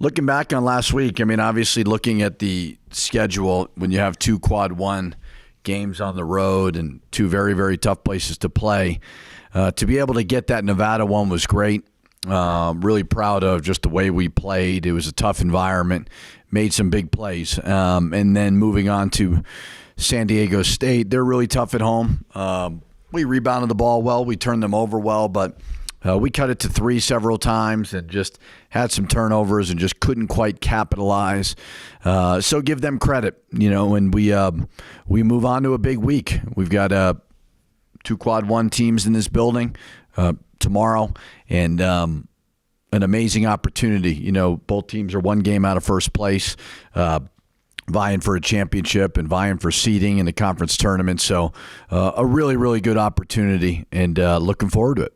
Looking back on last week, I mean, obviously looking at the schedule, when you have two quad one games on the road and two very, very tough places to play, to be able to get that Nevada one was great. Really proud of just the way we played. It was a tough environment, made some big plays. And then moving on to San Diego State, they're really tough at home. We rebounded the ball well. We turned them over well, but we cut it to 3 several times and just had some turnovers and just couldn't quite capitalize. So give them credit, and we move on to a big week. We've got 2 quad one teams in this building tomorrow, and an amazing opportunity. Both teams are 1 game out of first place, vying for a championship and vying for seeding in the conference tournament. So a really, really good opportunity, and looking forward to it.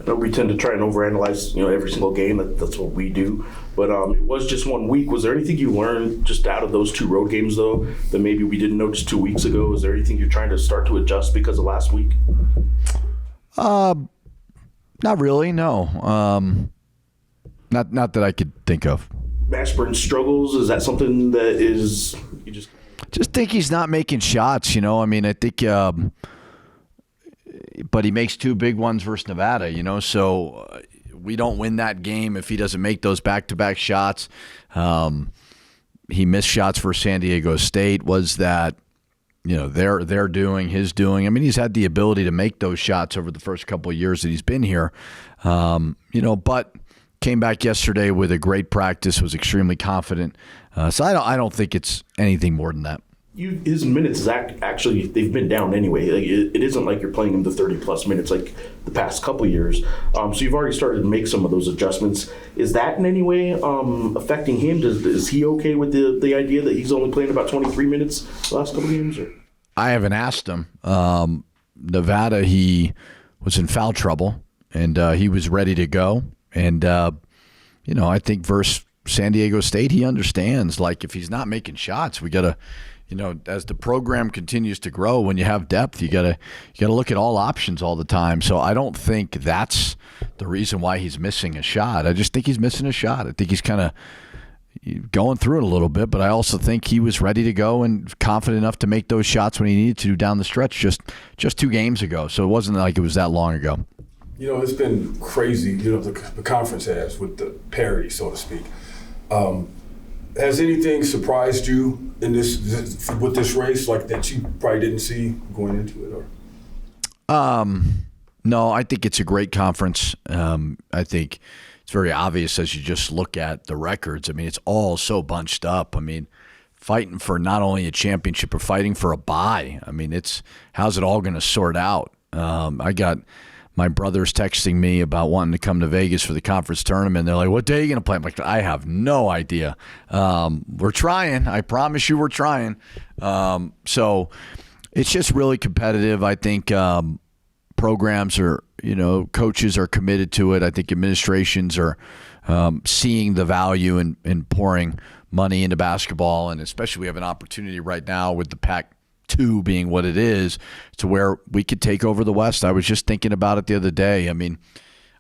I know we tend to try and overanalyze, every single game. That's what we do. But it was just 1 week. Was there anything you learned just out of those 2 road games, though, that maybe we didn't notice 2 weeks ago? Is there anything you're trying to start to adjust because of last week? Not really, no. Not that I could think of. Mashburn struggles. Is that something that is you just think he's not making shots? I mean, I think. But he makes 2 big ones versus Nevada, so we don't win that game if he doesn't make those back-to-back shots. He missed shots for San Diego State. Was that, they're doing, his doing? I mean, he's had the ability to make those shots over the first couple of years that he's been here, but came back yesterday with a great practice, was extremely confident. So I don't think it's anything more than that. His minutes is actually, they've been down anyway. Like it isn't like you're playing him the 30-plus minutes like the past couple of years. So you've already started to make some of those adjustments. Is that in any way affecting him? Is he okay with the idea that he's only playing about 23 minutes the last couple of games? Or? I haven't asked him. Nevada, he was in foul trouble, and he was ready to go. And, I think versus San Diego State, he understands, like, if he's not making shots, we got to – as the program continues to grow, when you have depth, you gotta look at all options all the time. So I don't think that's the reason why he's missing a shot. I just think he's missing a shot. I think he's kind of going through it a little bit, but I also think he was ready to go and confident enough to make those shots when he needed to down the stretch just 2 games ago. So it wasn't like it was that long ago. It's been crazy, the conference has with the parity, so to speak. Has anything surprised you in with this race, like that you probably didn't see going into it? Or no, I think it's a great conference. I think it's very obvious as you just look at the records. I mean, it's all so bunched up. I mean, fighting for not only a championship, but fighting for a bye. I mean, how's it all going to sort out? I got my brothers texting me about wanting to come to Vegas for the conference tournament. They're like, what day are you going to play? I'm like, I have no idea. We're trying. I promise you we're trying. So it's just really competitive. I think programs are, coaches are committed to it. I think administrations are seeing the value in pouring money into basketball. And especially we have an opportunity right now with the Pac-2 being what it is, to where we could take over the West. I was just thinking about it the other day. I mean,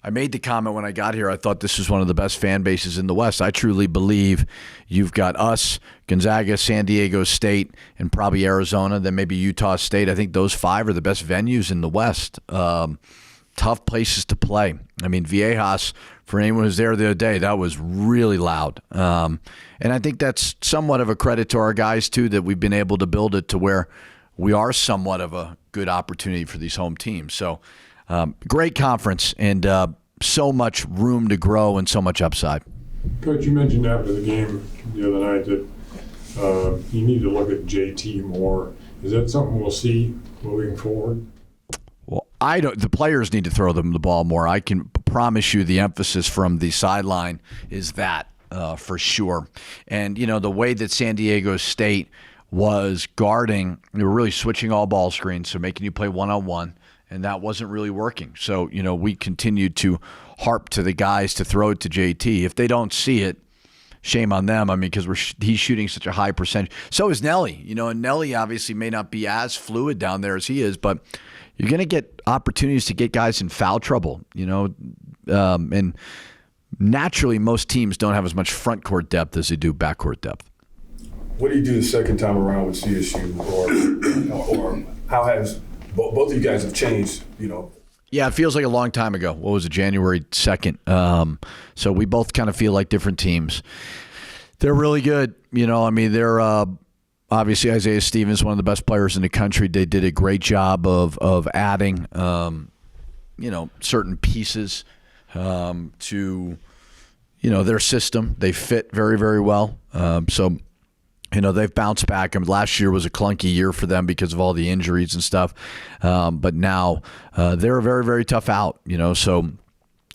I made the comment when I got here, I thought this was one of the best fan bases in the West. I truly believe you've got us, Gonzaga, San Diego State, and probably Arizona, then maybe Utah State. I think those 5 are the best venues in the West. Tough places to play. I mean, Viejas, for anyone who's there the other day, that was really loud. And I think that's somewhat of a credit to our guys, too, that we've been able to build it to where we are somewhat of a good opportunity for these home teams. So great conference and so much room to grow and so much upside. Coach, you mentioned after the game the other night that you need to look at JT more. Is that something we'll see moving forward? Well, the players need to throw them the ball more. I can promise you the emphasis from the sideline is that for sure. And, the way that San Diego State was guarding, they were really switching all ball screens, so making you play one-on-one, and that wasn't really working. So, we continued to harp to the guys to throw it to JT. If they don't see it, shame on them. I mean, because he's shooting such a high percentage. So is Nelly. And Nelly obviously may not be as fluid down there as he is, but you're going to get opportunities to get guys in foul trouble, and naturally most teams don't have as much front court depth as they do backcourt depth. What do you do the second time around with CSU, or how has both of you guys have changed? Yeah, it feels like a long time ago. What was it, January 2nd? So we both kind of feel like different teams. They're really good. They're obviously Isaiah Stevens, one of the best players in the country. They did a great job of adding, certain pieces to, their system. They fit very, very well. They've bounced back. Last year was a clunky year for them because of all the injuries and stuff. But now they're a very, very tough out, so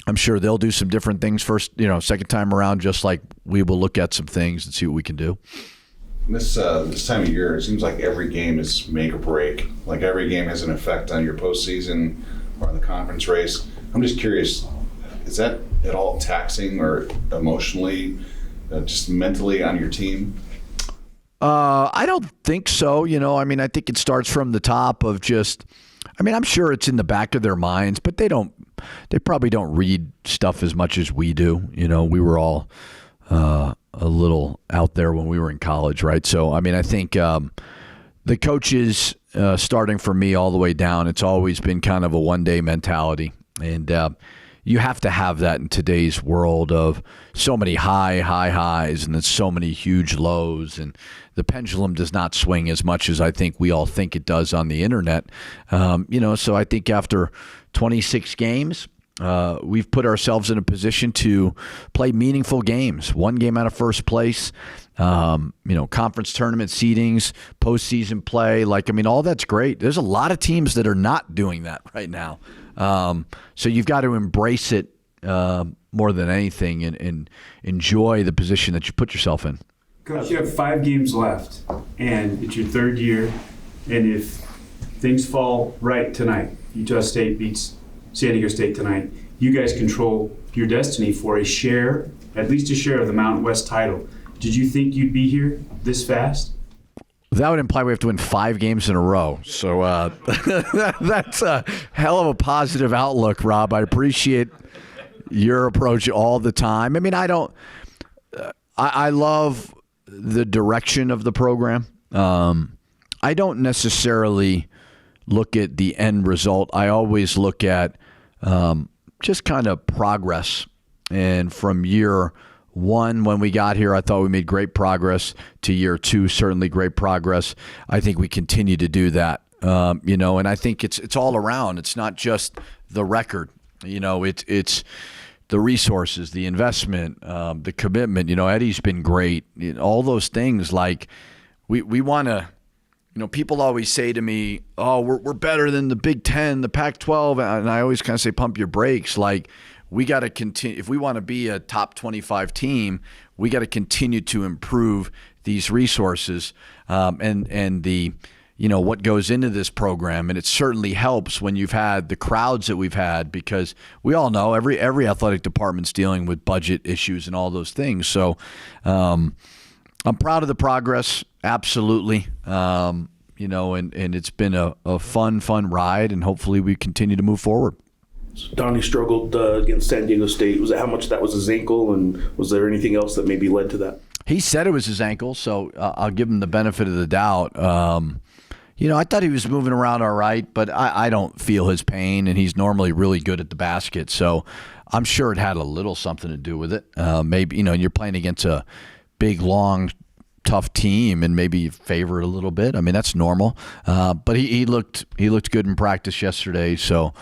I'm sure they'll do some different things second time around, just like we will look at some things and see what we can do. This time of year, it seems like every game is make or break. Like every game has an effect on your postseason or on the conference race. I'm just curious, is that at all taxing or emotionally, just mentally on your team? I don't think so. I think it starts from the top of I'm sure it's in the back of their minds, but they probably don't read stuff as much as we do. We were all a little out there when we were in college, right? So, I think the coaches, starting from me all the way down, it's always been kind of a one-day mentality. And you have to have that in today's world of so many highs and then so many huge lows. And the pendulum does not swing as much as I think we all think it does on the internet. So I think after 26 games, we've put ourselves in a position to play meaningful games. One game out of first place, conference tournament seedings, postseason play. All that's great. There's a lot of teams that are not doing that right now. So you've got to embrace it more than anything and enjoy the position that you put yourself in. Coach, you have 5 games left, and it's your third year, and if things fall right tonight, Utah State beats San Diego State tonight, you guys control your destiny for at least a share of the Mountain West title. Did you think you'd be here this fast? That would imply we have to win 5 games in a row. So that's a hell of a positive outlook, Rob. I appreciate your approach all the time. I love the direction of the program. I don't necessarily look at the end result. I always look at just kind of progress. And from year 1, when we got here, I thought we made great progress. To year 2, certainly great progress. I think we continue to do that. And I think it's all around. It's not just the record. It's the resources, the investment, the commitment. Eddie's been great. All those things. We want to. People always say to me, "Oh, we're better than the Big Ten, the Pac-12," and I always kind of say, "Pump your brakes." We got to continue. If we want to be a top 25 team, we got to continue to improve these resources and the what goes into this program. And it certainly helps when you've had the crowds that we've had, because we all know every athletic department's dealing with budget issues and all those things. So I'm proud of the progress. Absolutely. And it's been a fun ride, and hopefully we continue to move forward. Donnie struggled against San Diego State. Was it how much that was his ankle, and was there anything else that maybe led to that? He said it was his ankle, so I'll give him the benefit of the doubt. I thought he was moving around all right, but I don't feel his pain, and he's normally really good at the basket, so I'm sure it had a little something to do with it. Maybe, you're playing against a big, long, tough team, and maybe you favor it a little bit. That's normal. But he looked good in practice yesterday, so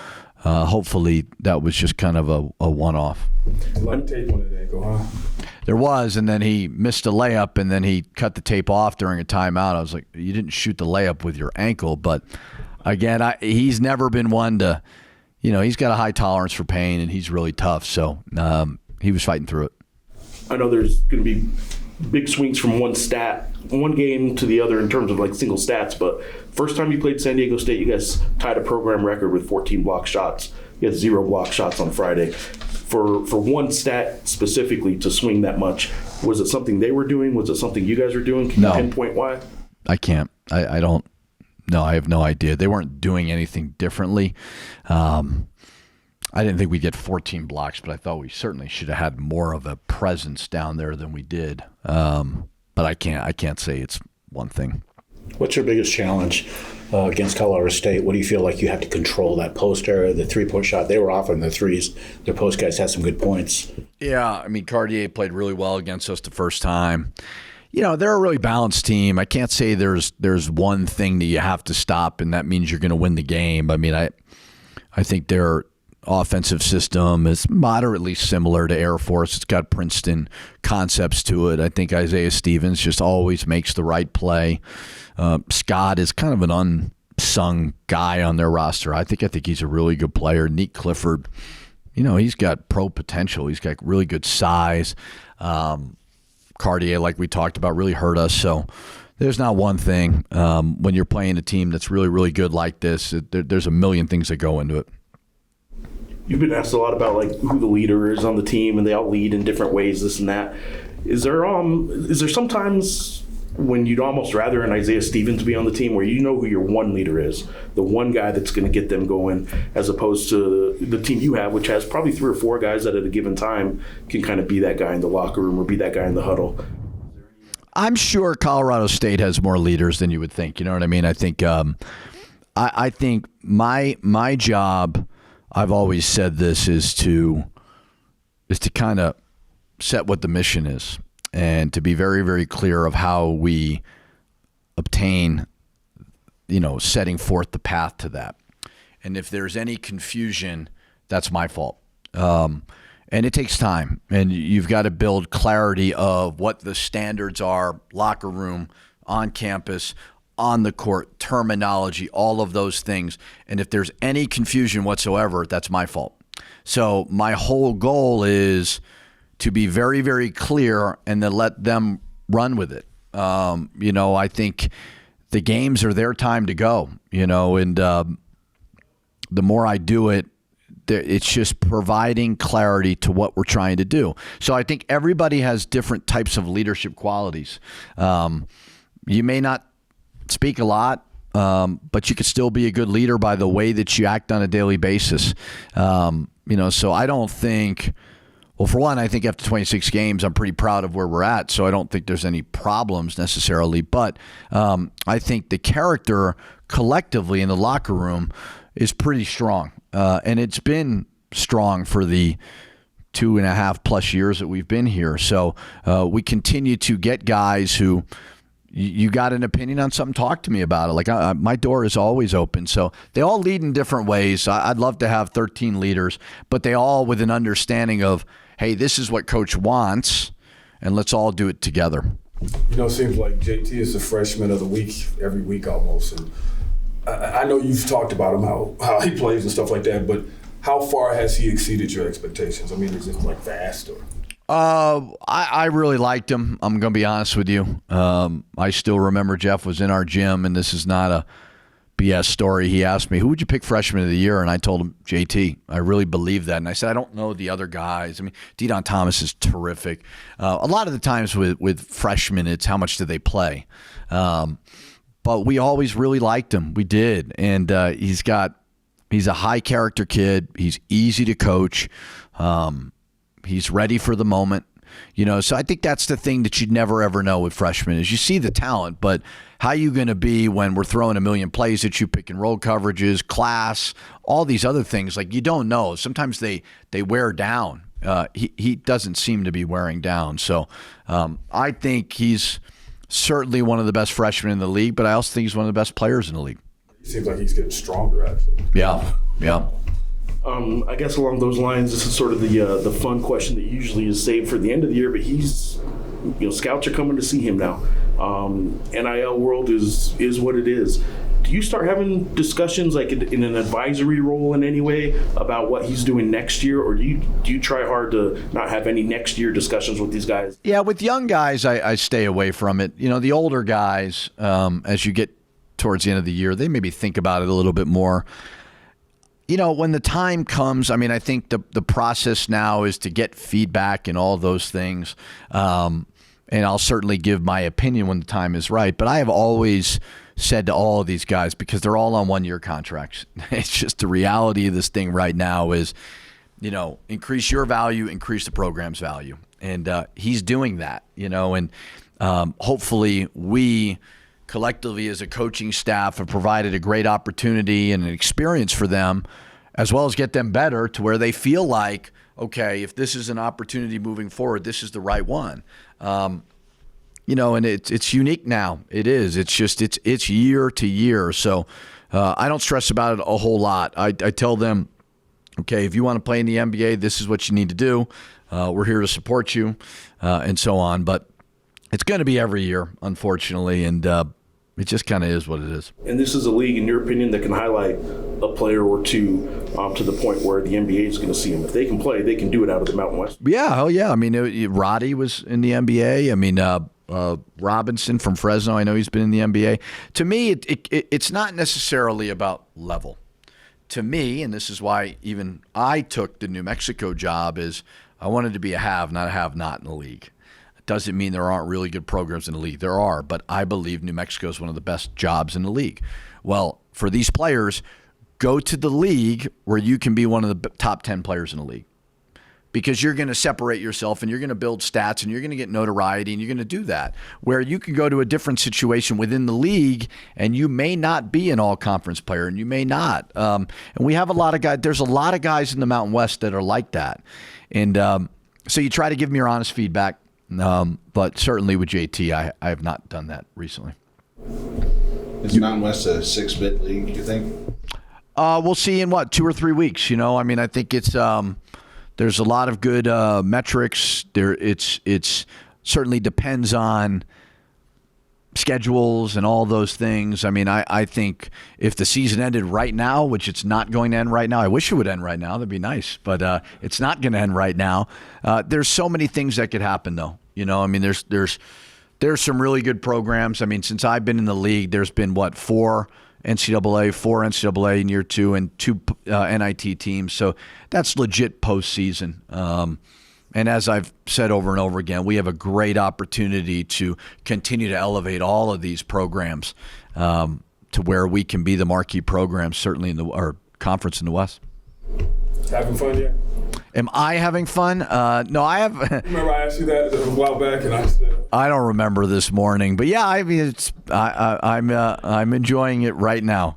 hopefully that was just kind of a one-off. A lot of tape on that ankle, huh? There was, and then he missed a layup, and then he cut the tape off during a timeout. I was like, you didn't shoot the layup with your ankle. But, again, he's never been one to, he's got a high tolerance for pain, and he's really tough. So he was fighting through it. I know there's going to be big swings from one game to the other in terms of single stats, but first time you played San Diego State, you guys tied a program record with 14 block shots. You had 0 block shots on Friday. For one stat specifically to swing that much, was it something they were doing? Was it something you guys were doing? Can you pinpoint why? I can't. I don't. No, I have no idea. They weren't doing anything differently. I didn't think we'd get 14 blocks, but I thought we certainly should have had more of a presence down there than we did. But I can't say it's one thing. What's your biggest challenge against Colorado State? What do you feel like you have to control that post area, the three-point shot? They were offering the threes. Their post guys had some good points. Yeah, I mean, Cartier played really well against us the first time. They're a really balanced team. I can't say there's one thing that you have to stop, and that means you're going to win the game. I mean, I think their offensive system is moderately similar to Air Force. It's got Princeton concepts to it. I think Isaiah Stevens just always makes the right play. Scott is kind of an unsung guy on their roster. I think he's a really good player. Nick Clifford, he's got pro potential. He's got really good size. Cartier, like we talked about, really hurt us. So there's not one thing. When you're playing a team that's really, really good like this, there's a million things that go into it. You've been asked a lot about like who the leader is on the team, and they all lead in different ways, this and that. Is there sometimes when you'd almost rather an Isaiah Stevens be on the team where you know who your one leader is, the one guy that's going to get them going, as opposed to the team you have, which has probably 3 or 4 guys that at a given time can kind of be that guy in the locker room or be that guy in the huddle? I'm sure Colorado State has more leaders than you would think. You know what I mean? I think I think my job, I've always said this, is to kind of set what the mission is and to be very, very clear of how we obtain, setting forth the path to that. And if there's any confusion, that's my fault. And it takes time, and you've got to build clarity of what the standards are, locker room, on campus, on the court, terminology, all of those things. And if there's any confusion whatsoever, that's my fault. So my whole goal is to be very, very clear and then let them run with it. I think the games are their time to go, and the more I do it, it's just providing clarity to what we're trying to do. So I think everybody has different types of leadership qualities. You may not speak a lot, but you could still be a good leader by the way that you act on a daily basis. So I don't think, well, for one, I think after 26 games, I'm pretty proud of where we're at. So I don't think there's any problems necessarily. But I think the character collectively in the locker room is pretty strong. And it's been strong for the 2.5+ years that we've been here. So we continue to get guys who, you got an opinion on something, talk to me about it. Like my door is always open. So they all lead in different ways. I'd love to have 13 leaders, but they all with an understanding of, hey, this is what coach wants, and let's all do it together. It seems like JT is the freshman of the week every week almost. And I know you've talked about him, how he plays and stuff like that, but how far has he exceeded your expectations? I mean, is it like fast or? I really liked him. I'm going to be honest with you. I still remember Jeff was in our gym, and this is not a BS story. He asked me, who would you pick freshman of the year? And I told him, JT. I really believe that. And I said, I don't know the other guys. I mean, Dedon Thomas is terrific. A lot of the times with freshmen, it's how much do they play. But we always really liked him. We did. And he's a high character kid. He's easy to coach. He's ready for the moment, so I think that's the thing that you'd never, ever know with freshmen is you see the talent, but how you going to be when we're throwing a million plays at you, pick and roll coverages, class, all these other things, like you don't know. Sometimes they wear down. He doesn't seem to be wearing down. So I think he's certainly one of the best freshmen in the league, but I also think he's one of the best players in the league. It seems like he's getting stronger, actually. Yeah. I guess along those lines, this is sort of the fun question that usually is saved for the end of the year, but scouts are coming to see him now. NIL world is what it is. Do you start having discussions like in an advisory role in any way about what he's doing next year, or do you try hard to not have any next year discussions with these guys? Yeah, with young guys, I stay away from it. The older guys, as you get towards the end of the year, they maybe think about it a little bit more. When the time comes, I mean, I think the process now is to get feedback and all those things. And I'll certainly give my opinion when the time is right. But I have always said to all of these guys, because they're all on 1-year contracts. It's just the reality of this thing right now is, increase your value, increase the program's value. And he's doing that, and hopefully we collectively as a coaching staff have provided a great opportunity and an experience for them, as well as get them better to where they feel like, okay, if this is an opportunity moving forward, this is the right one. And it's unique now. It is. It's just it's year to year. So I don't stress about it a whole lot. I tell them, okay, if you want to play in the NBA, this is what you need to do. We're here to support you, and so on. But it's going to be every year, unfortunately, and it just kind of is what it is. And this is a league, in your opinion, that can highlight a player or two to the point where the NBA is going to see them. If they can play, they can do it out of the Mountain West. Yeah, hell yeah. I mean, Roddy was in the NBA. I mean, Robinson from Fresno, I know he's been in the NBA. To me, it's not necessarily about level. To me, and this is why even I took the New Mexico job, is I wanted to be a have, not a have-not in the league. It doesn't mean there aren't really good programs in the league. There are, but I believe New Mexico is one of the best jobs in the league. Well, for these players, go to the league where you can be one of the top 10 players in the league, because you're going to separate yourself and you're going to build stats and you're going to get notoriety and you're going to do that. Where you can go to a different situation within the league and you may not be an all-conference player and you may not. And we have a lot of guys. There's a lot of guys in the Mountain West that are like that. And so you try to give them your honest feedback. But certainly with JT, I have not done that recently. Is Mountain West a 6-bit league, you think? We'll see in 2 or 3 weeks. I mean, I think it's there's a lot of good metrics. It's certainly depends on schedules and all those things. I mean, I think if the season ended right now, which it's not going to end right now, I wish it would end right now. That'd be nice, but it's not going to end right now. There's so many things that could happen, though. I mean, there's some really good programs. I mean, since I've been in the league, there's been 4 NCAA in year 2 and 2 NIT teams. So that's legit postseason. And as I've said over and over again, we have a great opportunity to continue to elevate all of these programs to where we can be the marquee programs, certainly in our conference in the West. Having fun yet? Am I having fun? No, I have. Remember I asked you that a while back, and I said I don't remember this morning, but yeah, I mean, I'm enjoying it right now.